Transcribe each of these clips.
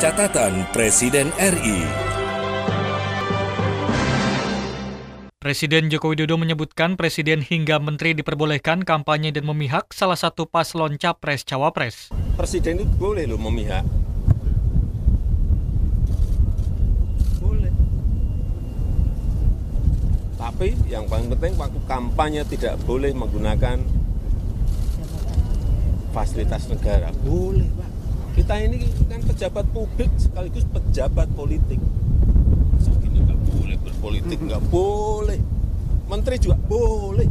Catatan Presiden RI. Presiden Joko Widodo menyebutkan presiden hingga menteri diperbolehkan kampanye dan memihak salah satu paslon capres-cawapres. Presiden itu boleh loh memihak. Boleh. Tapi yang paling penting waktu kampanye tidak boleh menggunakan fasilitas negara. Boleh, Pak. Kita ini kan pejabat publik sekaligus pejabat politik. Segini nggak boleh berpolitik, nggak boleh. Menteri juga boleh.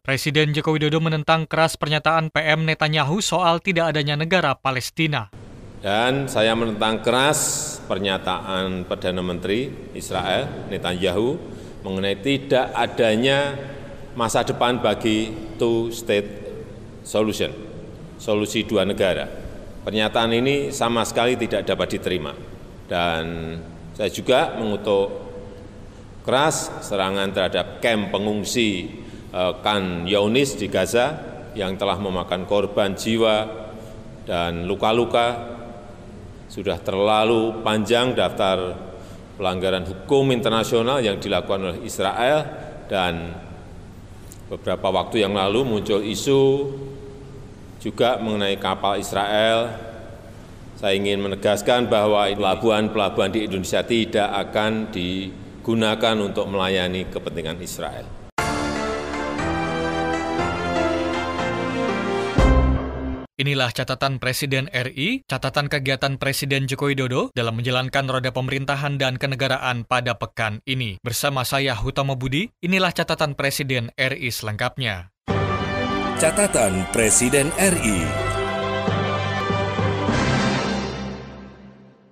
Presiden Joko Widodo menentang keras pernyataan PM Netanyahu soal tidak adanya negara Palestina. Dan saya menentang keras pernyataan Perdana Menteri Israel Netanyahu mengenai tidak adanya masa depan bagi two-state solution, solusi dua negara. Pernyataan ini sama sekali tidak dapat diterima. Dan saya juga mengutuk keras serangan terhadap kamp pengungsi Khan Younis di Gaza yang telah memakan korban jiwa dan luka-luka. Sudah terlalu panjang daftar pelanggaran hukum internasional yang dilakukan oleh Israel, dan beberapa waktu yang lalu muncul isu juga mengenai kapal Israel. Saya ingin menegaskan bahwa pelabuhan-pelabuhan di Indonesia tidak akan digunakan untuk melayani kepentingan Israel. Inilah catatan Presiden RI, catatan kegiatan Presiden Joko Widodo dalam menjalankan roda pemerintahan dan kenegaraan pada pekan ini. Bersama saya Hutama Budi, inilah catatan Presiden RI selengkapnya. Catatan Presiden RI.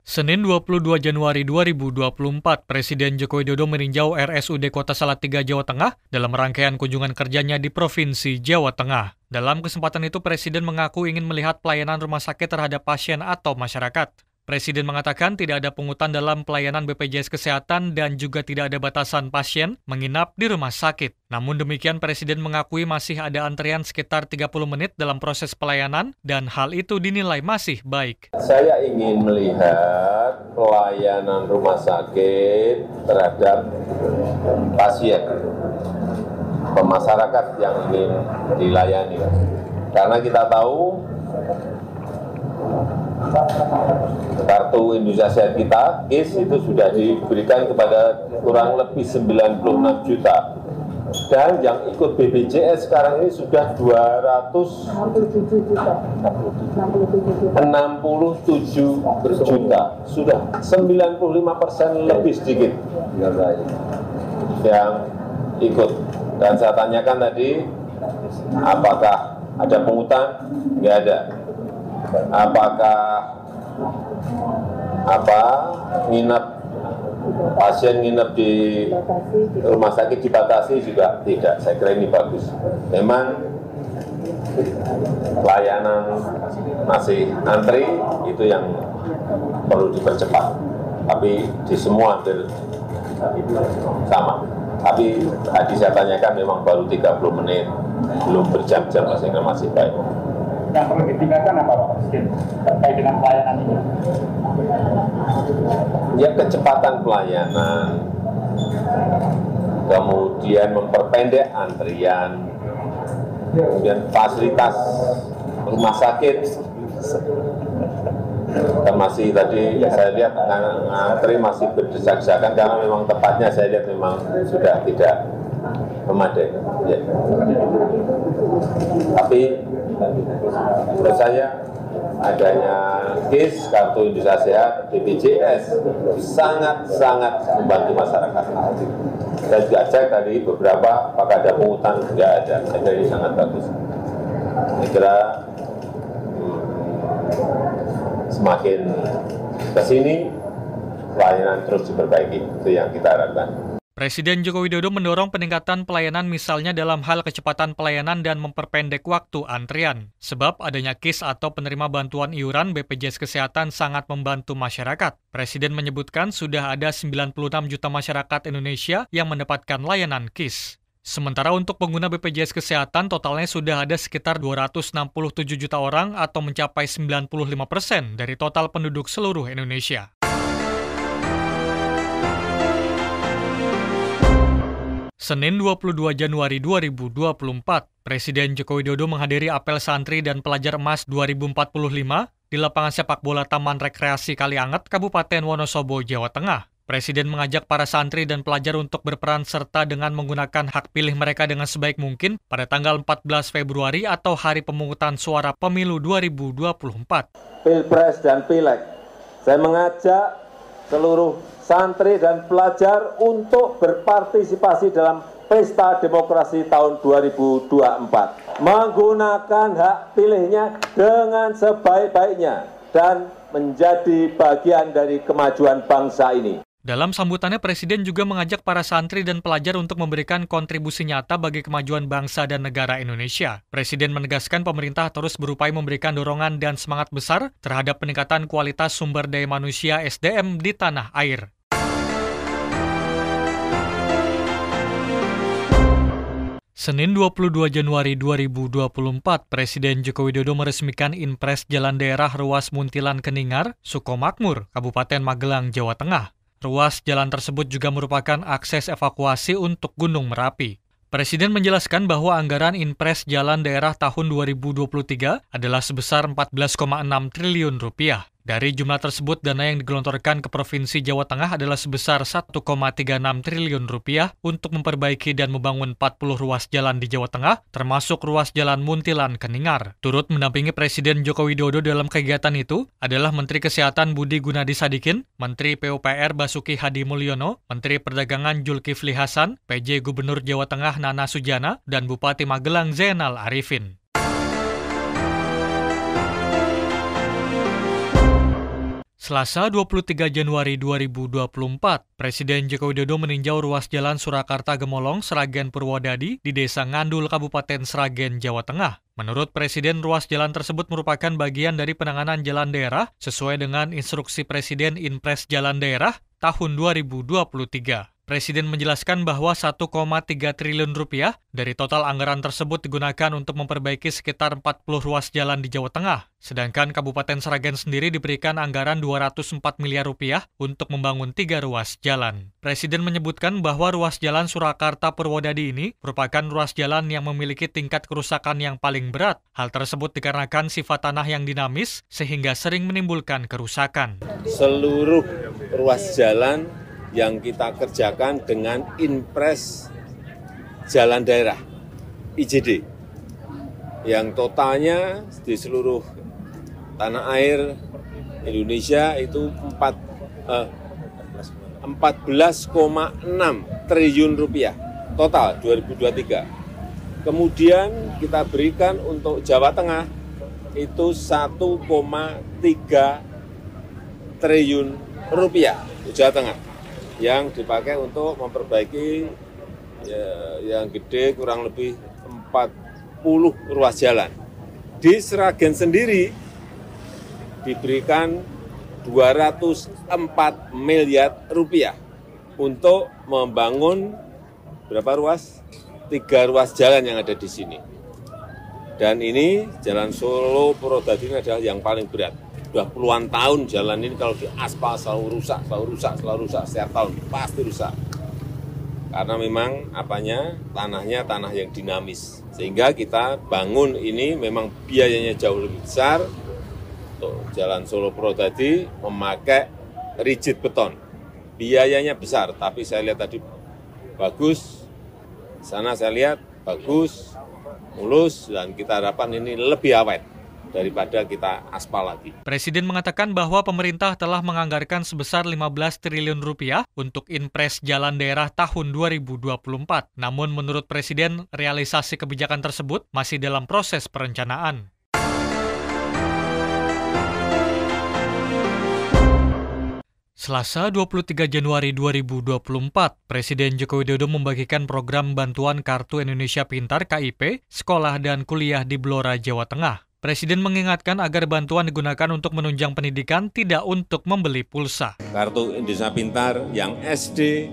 Senin 22 Januari 2024, Presiden Joko Widodo meninjau RSUD Kota Salatiga, Jawa Tengah dalam rangkaian kunjungan kerjanya di Provinsi Jawa Tengah. Dalam kesempatan itu, Presiden mengaku ingin melihat pelayanan rumah sakit terhadap pasien atau masyarakat. Presiden mengatakan tidak ada pungutan dalam pelayanan BPJS Kesehatan dan juga tidak ada batasan pasien menginap di rumah sakit. Namun demikian, Presiden mengakui masih ada antrian sekitar 30 menit dalam proses pelayanan dan hal itu dinilai masih baik. Saya ingin melihat pelayanan rumah sakit terhadap pasien, masyarakat yang ingin dilayani. Karena kita tahu Kartu Indonesia Sehat kita, KIS, itu sudah diberikan kepada kurang lebih 96 juta. Dan yang ikut BPJS sekarang ini sudah 267 juta. Sudah 95% lebih sedikit yang ikut. Dan saya tanyakan tadi, apakah ada pungutan? Nggak ada. Apakah pasien nginep di rumah sakit dibatasi? Juga tidak. Saya kira ini bagus. Memang pelayanan masih antri, itu yang perlu dipercepat. Tapi di semua hampir sama. Tapi tadi saya tanyakan memang baru 30 menit, belum berjam-jam, sehingga masih baik. Yang perlu ditingkatkan apa Pak Presiden terkait dengan pelayanan ini? Ya, kecepatan pelayanan, kemudian memperpendek antrian, kemudian fasilitas rumah sakit. Dan masih tadi saya lihat antri masih berdesak-desakan karena memang tepatnya saya lihat memang sudah tidak memadai. Ya. Tapi menurut saya adanya KIS, Kartu Indonesia Sehat, BPJS sangat-sangat membantu masyarakat. Saya juga cek tadi beberapa, apakah ada pungutan? Tidak ada. Saya kira ini sangat bagus. Saya kira semakin ke sini pelayanan terus diperbaiki. Itu yang kita harapkan. Presiden Joko Widodo mendorong peningkatan pelayanan misalnya dalam hal kecepatan pelayanan dan memperpendek waktu antrian. Sebab adanya KIS atau penerima bantuan iuran BPJS Kesehatan sangat membantu masyarakat. Presiden menyebutkan sudah ada 96 juta masyarakat Indonesia yang mendapatkan layanan KIS. Sementara untuk pengguna BPJS Kesehatan, totalnya sudah ada sekitar 267 juta orang atau mencapai 95% dari total penduduk seluruh Indonesia. Senin 22 Januari 2024, Presiden Joko Widodo menghadiri apel santri dan pelajar emas 2045 di lapangan sepak bola Taman Rekreasi Kalianget, Kabupaten Wonosobo, Jawa Tengah. Presiden mengajak para santri dan pelajar untuk berperan serta dengan menggunakan hak pilih mereka dengan sebaik mungkin pada tanggal 14 Februari atau hari pemungutan suara pemilu 2024. Pilpres dan Pileg, saya mengajak seluruh santri dan pelajar untuk berpartisipasi dalam pesta demokrasi tahun 2024. Menggunakan hak pilihnya dengan sebaik-baiknya dan menjadi bagian dari kemajuan bangsa ini. Dalam sambutannya, Presiden juga mengajak para santri dan pelajar untuk memberikan kontribusi nyata bagi kemajuan bangsa dan negara Indonesia. Presiden menegaskan pemerintah terus berupaya memberikan dorongan dan semangat besar terhadap peningkatan kualitas sumber daya manusia SDM di tanah air. Senin 22 Januari 2024, Presiden Joko Widodo meresmikan Inpres Jalan Daerah Ruas Muntilan Keningar, Sukomakmur, Kabupaten Magelang, Jawa Tengah. Ruas jalan tersebut juga merupakan akses evakuasi untuk Gunung Merapi. Presiden menjelaskan bahwa anggaran Inpres Jalan Daerah tahun 2023 adalah sebesar 14,6 triliun rupiah. Dari jumlah tersebut, dana yang digelontorkan ke Provinsi Jawa Tengah adalah sebesar 1,36 triliun rupiah untuk memperbaiki dan membangun 40 ruas jalan di Jawa Tengah, termasuk ruas jalan Muntilan Keningar. Turut mendampingi Presiden Joko Widodo dalam kegiatan itu adalah Menteri Kesehatan Budi Gunadi Sadikin, Menteri PUPR Basuki Hadi Mulyono, Menteri Perdagangan Zulkifli Hasan, PJ Gubernur Jawa Tengah Nana Sujana, dan Bupati Magelang Zainal Arifin. Selasa 23 Januari 2024, Presiden Joko Widodo meninjau ruas jalan Surakarta Gemolong, Sragen Purwodadi di Desa Ngandul, Kabupaten Sragen, Jawa Tengah. Menurut Presiden, ruas jalan tersebut merupakan bagian dari penanganan jalan daerah sesuai dengan instruksi Presiden Inpres Jalan Daerah tahun 2023. Presiden menjelaskan bahwa 1,3 triliun rupiah dari total anggaran tersebut digunakan untuk memperbaiki sekitar 40 ruas jalan di Jawa Tengah. Sedangkan Kabupaten Sragen sendiri diberikan anggaran 204 miliar rupiah untuk membangun 3 ruas jalan. Presiden menyebutkan bahwa ruas jalan Surakarta Purwodadi ini merupakan ruas jalan yang memiliki tingkat kerusakan yang paling berat. Hal tersebut dikarenakan sifat tanah yang dinamis sehingga sering menimbulkan kerusakan. Seluruh ruas jalan yang kita kerjakan dengan Inpres Jalan Daerah IJD yang totalnya di seluruh tanah air Indonesia itu 14,6 triliun rupiah total 2023. Kemudian kita berikan untuk Jawa Tengah itu 1,3 triliun rupiah untuk Jawa Tengah yang dipakai untuk memperbaiki yang gede kurang lebih 40 ruas jalan. Di Sragen sendiri diberikan 204 miliar rupiah untuk membangun berapa ruas? 3 ruas jalan yang ada di sini. Dan ini Jalan Solo Purwodadi ini adalah yang paling berat. Sudah puluhan tahun jalan ini kalau diaspal selalu rusak setiap tahun pasti rusak. Karena memang tanahnya tanah yang dinamis. Sehingga kita bangun ini memang biayanya jauh lebih besar. Untuk Jalan Solo Purwodadi memakai rigid beton. Biayanya besar, tapi saya lihat tadi bagus. Sana saya lihat bagus, mulus, dan kita harapkan ini lebih awet daripada kita aspal lagi. Presiden mengatakan bahwa pemerintah telah menganggarkan sebesar 15 triliun rupiah untuk Inpres Jalan Daerah tahun 2024. Namun menurut Presiden, realisasi kebijakan tersebut masih dalam proses perencanaan. Selasa 23 Januari 2024, Presiden Joko Widodo membagikan program bantuan Kartu Indonesia Pintar KIP, sekolah dan kuliah di Blora, Jawa Tengah. Presiden mengingatkan agar bantuan digunakan untuk menunjang pendidikan, tidak untuk membeli pulsa. Kartu Indonesia Pintar yang SD,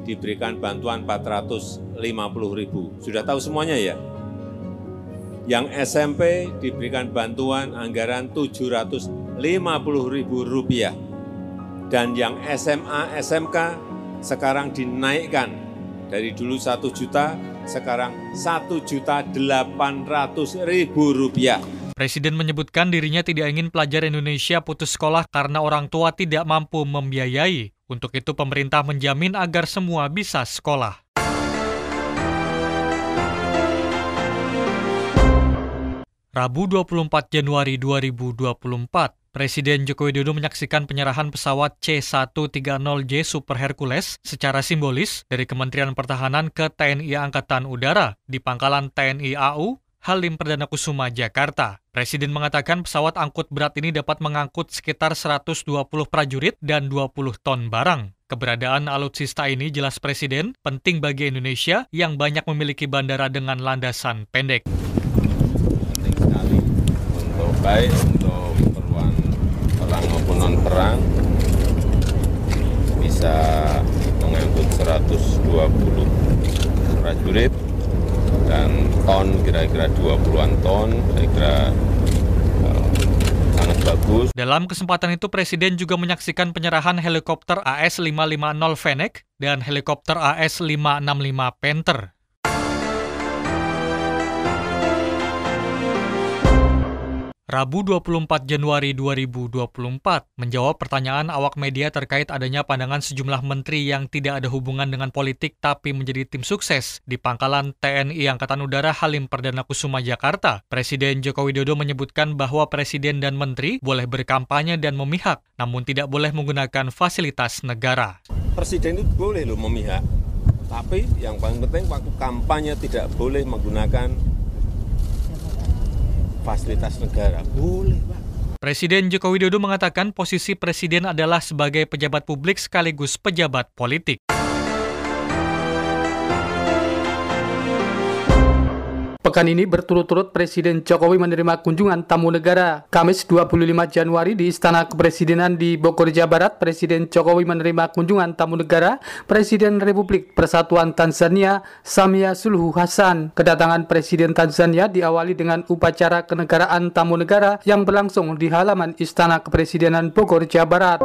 diberikan bantuan 450.000. Sudah tahu semuanya ya? Yang SMP diberikan bantuan anggaran Rp750.000. Dan yang SMA, SMK sekarang dinaikkan dari dulu 1 juta, sekarang Rp1.800.000. Presiden menyebutkan dirinya tidak ingin pelajar Indonesia putus sekolah karena orang tua tidak mampu membiayai. Untuk itu pemerintah menjamin agar semua bisa sekolah. Rabu 24 Januari 2024, Presiden Joko Widodo menyaksikan penyerahan pesawat C-130J Super Hercules secara simbolis dari Kementerian Pertahanan ke TNI Angkatan Udara di Pangkalan TNI AU Halim Perdana Kusuma, Jakarta. Presiden mengatakan pesawat angkut berat ini dapat mengangkut sekitar 120 prajurit dan 20 ton barang. Keberadaan alutsista ini, jelas Presiden, penting bagi Indonesia yang banyak memiliki bandara dengan landasan pendek. Penting sekali untuk keperluan perang maupun non-perang, bisa mengangkut 120 prajurit, dan ton, kira-kira 20-an ton, kira-kira sangat bagus. Dalam kesempatan itu, Presiden juga menyaksikan penyerahan helikopter AS-550 Fennec dan helikopter AS-565 Panther. Rabu 24 Januari 2024, menjawab pertanyaan awak media terkait adanya pandangan sejumlah menteri yang tidak ada hubungan dengan politik tapi menjadi tim sukses di Pangkalan TNI Angkatan Udara Halim Perdana Kusuma, Jakarta. Presiden Joko Widodo menyebutkan bahwa presiden dan menteri boleh berkampanye dan memihak, namun tidak boleh menggunakan fasilitas negara. Presiden itu boleh loh memihak, tapi yang paling penting waktu kampanye tidak boleh menggunakan fasilitas negara. Boleh, Pak. Presiden Joko Widodo mengatakan posisi presiden adalah sebagai pejabat publik sekaligus pejabat politik. Pekan ini berturut-turut Presiden Jokowi menerima kunjungan tamu negara. Kamis 25 Januari di Istana Kepresidenan di Bogor, Jawa Barat, Presiden Jokowi menerima kunjungan tamu negara Presiden Republik Persatuan Tanzania, Samia Suluhu Hassan. Kedatangan Presiden Tanzania diawali dengan upacara kenegaraan tamu negara yang berlangsung di halaman Istana Kepresidenan Bogor, Jawa Barat.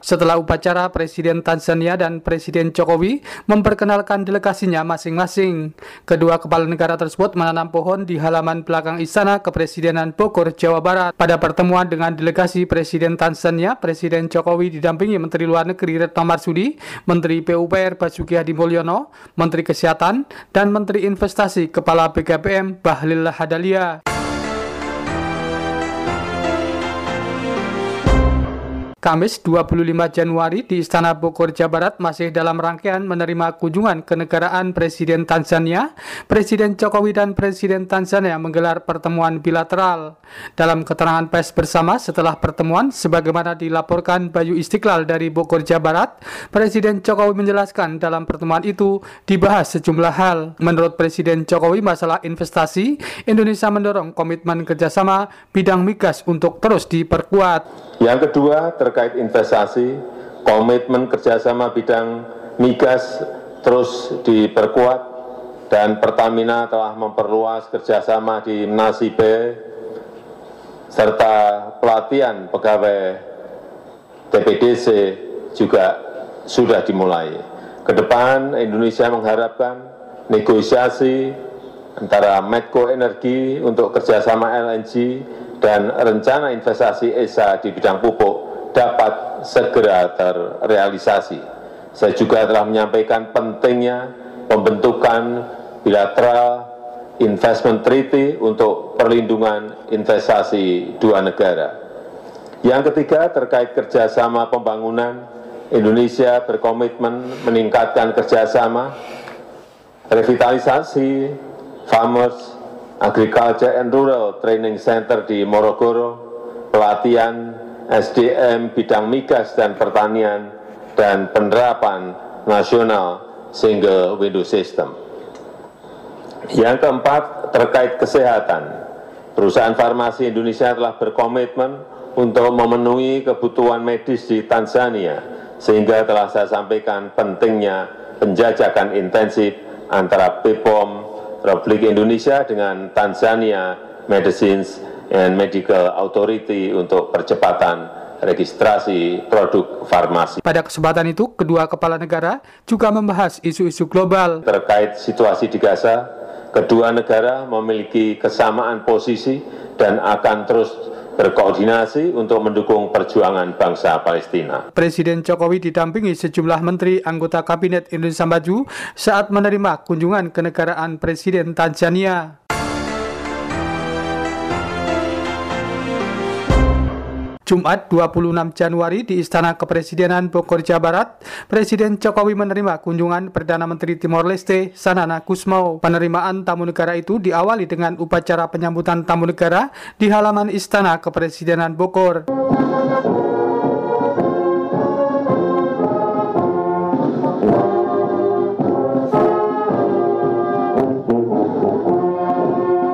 Setelah upacara, Presiden Tanzania dan Presiden Jokowi memperkenalkan delegasinya masing-masing. Kedua kepala negara tersebut menanam pohon di halaman belakang Istana Kepresidenan Bogor, Jawa Barat. Pada pertemuan dengan delegasi Presiden Tanzania, Presiden Jokowi didampingi Menteri Luar Negeri Retno Marsudi, Menteri PUPR Basuki Hadi Mulyono, Menteri Kesehatan, dan Menteri Investasi Kepala BKPM Bahlil Lahadalia. Kamis 25 Januari di Istana Bogor, Jawa Barat masih dalam rangkaian menerima kunjungan kenegaraan Presiden Tanzania, Presiden Jokowi dan Presiden Tanzania menggelar pertemuan bilateral. Dalam keterangan pers bersama setelah pertemuan, sebagaimana dilaporkan Bayu Istiqlal dari Bogor, Jawa Barat, Presiden Jokowi menjelaskan dalam pertemuan itu dibahas sejumlah hal. Menurut Presiden Jokowi, masalah investasi, Indonesia mendorong komitmen kerjasama bidang migas untuk terus diperkuat. Yang kedua, terkait investasi, komitmen kerjasama bidang migas terus diperkuat dan Pertamina telah memperluas kerjasama di Mnasibe serta pelatihan pegawai TPDC juga sudah dimulai. Kedepan Indonesia mengharapkan negosiasi antara Medco Energi untuk kerjasama LNG dan rencana investasi ESA di bidang pupuk dapat segera terrealisasi. Saya juga telah menyampaikan pentingnya pembentukan bilateral investment treaty untuk perlindungan investasi dua negara. Yang ketiga, terkait kerjasama pembangunan, Indonesia berkomitmen meningkatkan kerjasama, revitalisasi Farmers Agriculture and Rural Training Center di Morogoro, pelatihan SDM bidang migas dan pertanian, dan penerapan nasional single window system. Yang keempat, terkait kesehatan. Perusahaan farmasi Indonesia telah berkomitmen untuk memenuhi kebutuhan medis di Tanzania, sehingga telah saya sampaikan pentingnya penjajakan intensif antara BPOM Republik Indonesia dengan Tanzania Medicines and Medical Authority untuk percepatan registrasi produk farmasi. Pada kesempatan itu, kedua kepala negara juga membahas isu-isu global. Terkait situasi di Gaza, kedua negara memiliki kesamaan posisi dan akan terus berkoordinasi untuk mendukung perjuangan bangsa Palestina. Presiden Jokowi didampingi sejumlah menteri anggota Kabinet Indonesia Maju saat menerima kunjungan kenegaraan Presiden Tanzania. Jumat 26 Januari di Istana Kepresidenan Bogor, Jawa Barat, Presiden Jokowi menerima kunjungan Perdana Menteri Timor Leste, Sanana Gusmao. Penerimaan tamu negara itu diawali dengan upacara penyambutan tamu negara di halaman Istana Kepresidenan Bogor.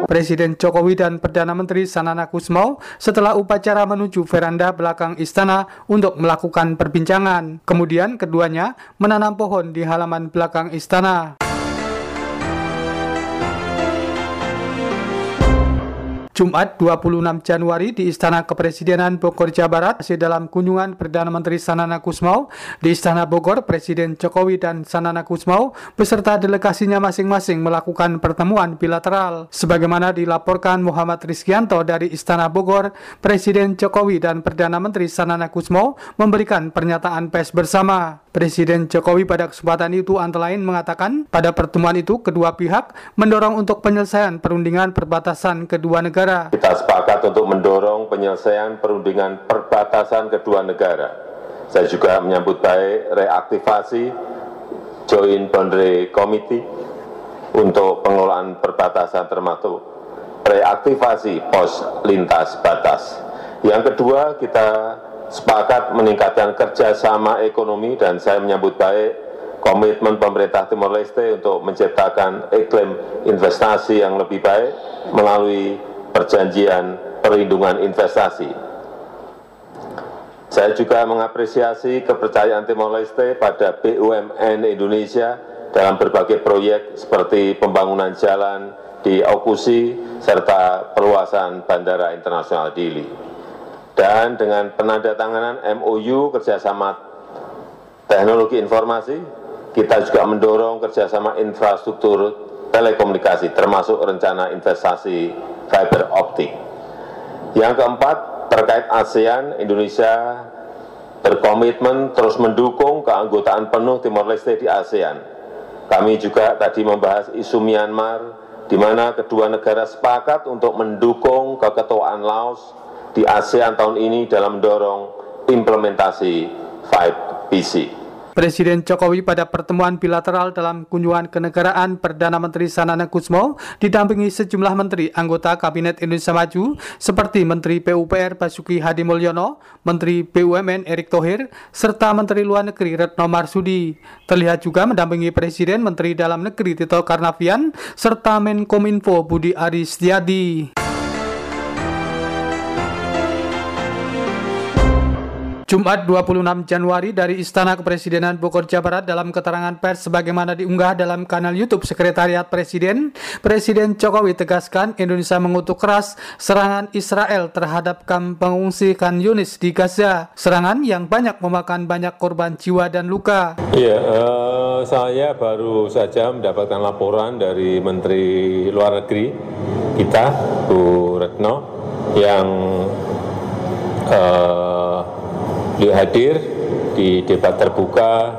Presiden Jokowi dan Perdana Menteri Sanana Gusmao setelah upacara menuju veranda belakang istana untuk melakukan perbincangan. Kemudian keduanya menanam pohon di halaman belakang istana. Jumat 26 Januari di Istana Kepresidenan Bogor, Jawa Barat, dalam kunjungan Perdana Menteri Sanana Gusmao di Istana Bogor, Presiden Jokowi dan Sanana Gusmao beserta delegasinya masing-masing melakukan pertemuan bilateral. Sebagaimana dilaporkan Muhammad Rizkyanto dari Istana Bogor, Presiden Jokowi dan Perdana Menteri Sanana Gusmao memberikan pernyataan pers bersama. Presiden Jokowi pada kesempatan itu antara lain mengatakan pada pertemuan itu kedua pihak mendorong untuk penyelesaian perundingan perbatasan kedua negara. Kita sepakat untuk mendorong penyelesaian perundingan perbatasan kedua negara. Saya juga menyambut baik reaktivasi Joint Boundary Committee untuk pengelolaan perbatasan termasuk reaktivasi pos lintas batas. Yang kedua, kita sepakat meningkatkan kerjasama ekonomi dan saya menyambut baik komitmen pemerintah Timor Leste untuk menciptakan iklim investasi yang lebih baik melalui perjanjian perlindungan investasi. Saya juga mengapresiasi kepercayaan Timor Leste pada BUMN Indonesia dalam berbagai proyek seperti pembangunan jalan di Aukusi serta perluasan Bandara Internasional Dili. Dan dengan penandatanganan MOU kerjasama teknologi informasi, kita juga mendorong kerjasama infrastruktur telekomunikasi, termasuk rencana investasi fiber optik. Yang keempat, terkait ASEAN, Indonesia berkomitmen terus mendukung keanggotaan penuh Timor Leste di ASEAN. Kami juga tadi membahas isu Myanmar, di mana kedua negara sepakat untuk mendukung keketuaan Laos di ASEAN tahun ini dalam mendorong implementasi 5PC. Presiden Jokowi pada pertemuan bilateral dalam kunjungan kenegaraan Perdana Menteri Sanana Gusmao didampingi sejumlah menteri anggota Kabinet Indonesia Maju seperti Menteri PUPR Basuki Hadimulyono, Menteri BUMN Erick Thohir, serta Menteri Luar Negeri Retno Marsudi. Terlihat juga mendampingi Presiden Menteri Dalam Negeri Tito Karnavian serta Menkominfo Budi Aris Setiadi. Jumat 26 Januari dari Istana Kepresidenan Bogor, Jawa Barat, dalam keterangan pers sebagaimana diunggah dalam kanal YouTube Sekretariat Presiden, Presiden Jokowi tegaskan Indonesia mengutuk keras serangan Israel terhadap kamp pengungsi Khan Yunis di Gaza, serangan yang banyak memakan banyak korban jiwa dan luka. Iya, saya baru saja mendapatkan laporan dari Menteri Luar Negeri kita, Bu Retno, yang hadir di debat terbuka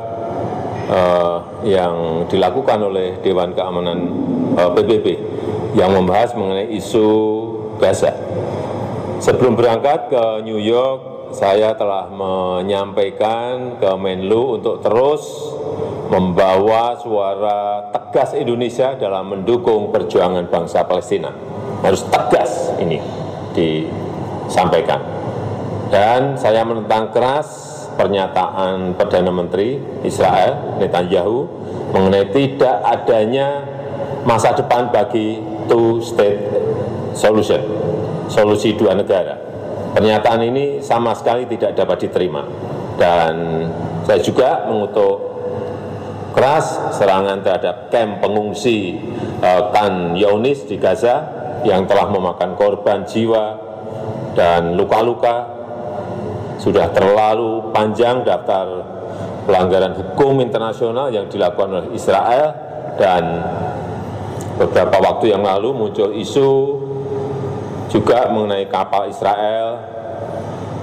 yang dilakukan oleh Dewan Keamanan PBB yang membahas mengenai isu Gaza. Sebelum berangkat ke New York, saya telah menyampaikan ke Menlu untuk terus membawa suara tegas Indonesia dalam mendukung perjuangan bangsa Palestina. Harus tegas ini disampaikan. Dan saya menentang keras pernyataan Perdana Menteri Israel Netanyahu mengenai tidak adanya masa depan bagi two-state solution, solusi dua negara. Pernyataan ini sama sekali tidak dapat diterima. Dan saya juga mengutuk keras serangan terhadap kamp pengungsi Khan Younis di Gaza yang telah memakan korban jiwa dan luka-luka. Sudah terlalu panjang daftar pelanggaran hukum internasional yang dilakukan oleh Israel, dan beberapa waktu yang lalu muncul isu juga mengenai kapal Israel.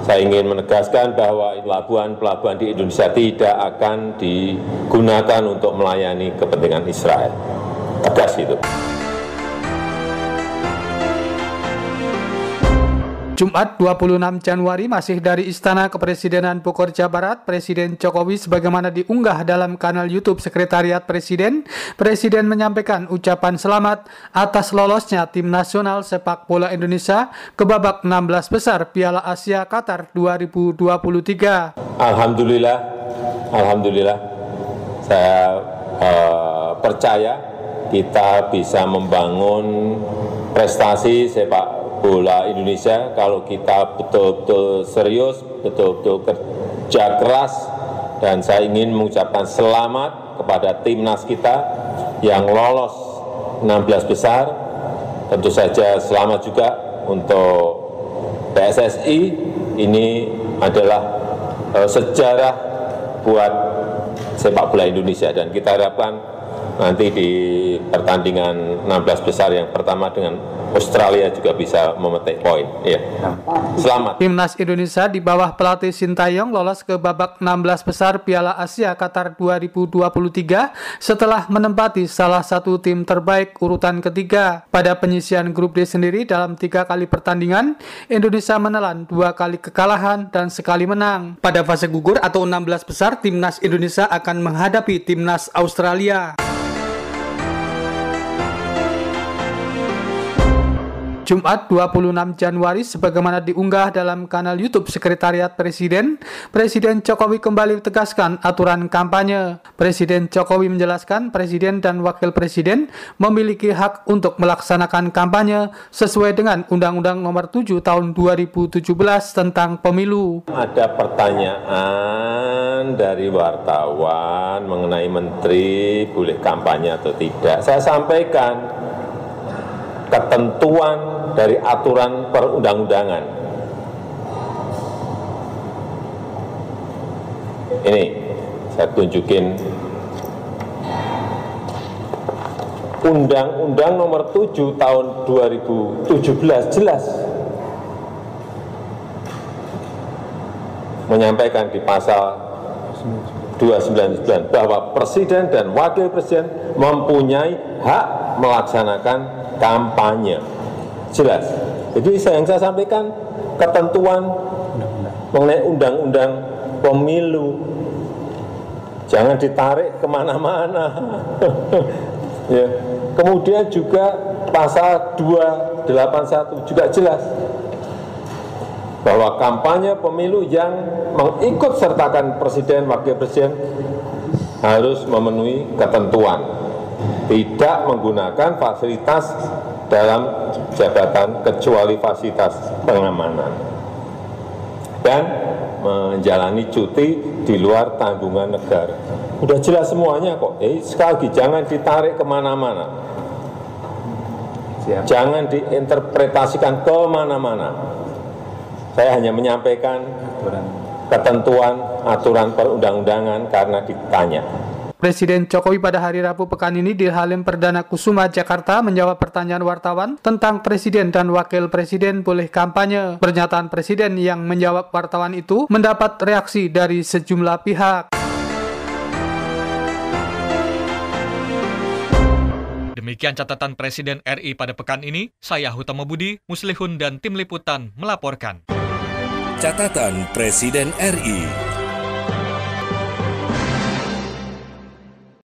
Saya ingin menegaskan bahwa pelabuhan-pelabuhan di Indonesia tidak akan digunakan untuk melayani kepentingan Israel. Tegas itu. Jumat 26 Januari masih dari Istana Kepresidenan Bogor, Jawa Barat, Presiden Jokowi sebagaimana diunggah dalam kanal YouTube Sekretariat Presiden, Presiden menyampaikan ucapan selamat atas lolosnya Tim Nasional Sepak Bola Indonesia ke babak 16 besar Piala Asia Qatar 2023. Alhamdulillah, saya percaya kita bisa membangun prestasi sepak bola Indonesia kalau kita betul-betul serius, betul-betul kerja keras. Dan saya ingin mengucapkan selamat kepada timnas kita yang lolos 16 besar. Tentu saja selamat juga untuk PSSI. Ini adalah sejarah buat sepak bola Indonesia, dan kita harapkan nanti di pertandingan 16 besar yang pertama dengan Australia juga bisa memetik poin. Ya. Selamat. Timnas Indonesia di bawah pelatih Sintayong lolos ke babak 16 besar Piala Asia Qatar 2023 setelah menempati salah satu tim terbaik urutan ketiga. Pada penyisian grup D sendiri dalam 3 kali pertandingan, Indonesia menelan 2 kali kekalahan dan sekali menang. Pada fase gugur atau 16 besar, Timnas Indonesia akan menghadapi Timnas Australia. Jumat 26 Januari sebagaimana diunggah dalam kanal YouTube Sekretariat Presiden, Presiden Jokowi kembali tegaskan aturan kampanye. Presiden Jokowi menjelaskan Presiden dan Wakil Presiden memiliki hak untuk melaksanakan kampanye sesuai dengan Undang-Undang Nomor 7 Tahun 2017 tentang Pemilu. Ada pertanyaan dari wartawan mengenai menteri boleh kampanye atau tidak. Saya sampaikan ketentuan dari aturan perundang-undangan. Ini saya tunjukin Undang-Undang Nomor 7 Tahun 2017 jelas menyampaikan di pasal 299 bahwa Presiden dan Wakil Presiden mempunyai hak melaksanakan kampanye. Jelas. Jadi yang saya sampaikan ketentuan mengenai undang-undang pemilu. Jangan ditarik kemana-mana. Ya. Kemudian juga pasal 281 juga jelas bahwa kampanye pemilu yang mengikut sertakan Presiden, Wakil Presiden harus memenuhi ketentuan, tidak menggunakan fasilitas dalam jabatan kecuali fasilitas pengamanan, dan menjalani cuti di luar tanggungan negara. Udah jelas semuanya kok. Sekali lagi, jangan ditarik kemana-mana. Jangan diinterpretasikan kemana-mana. Saya hanya menyampaikan ketentuan aturan perundang-undangan karena ditanya. Presiden Jokowi pada hari Rabu pekan ini di Halim Perdana Kusuma, Jakarta menjawab pertanyaan wartawan tentang Presiden dan Wakil Presiden boleh kampanye. Pernyataan Presiden yang menjawab wartawan itu mendapat reaksi dari sejumlah pihak. Demikian catatan Presiden RI pada pekan ini. Saya Hutama Budi, Muslihun dan tim liputan melaporkan. Catatan Presiden RI.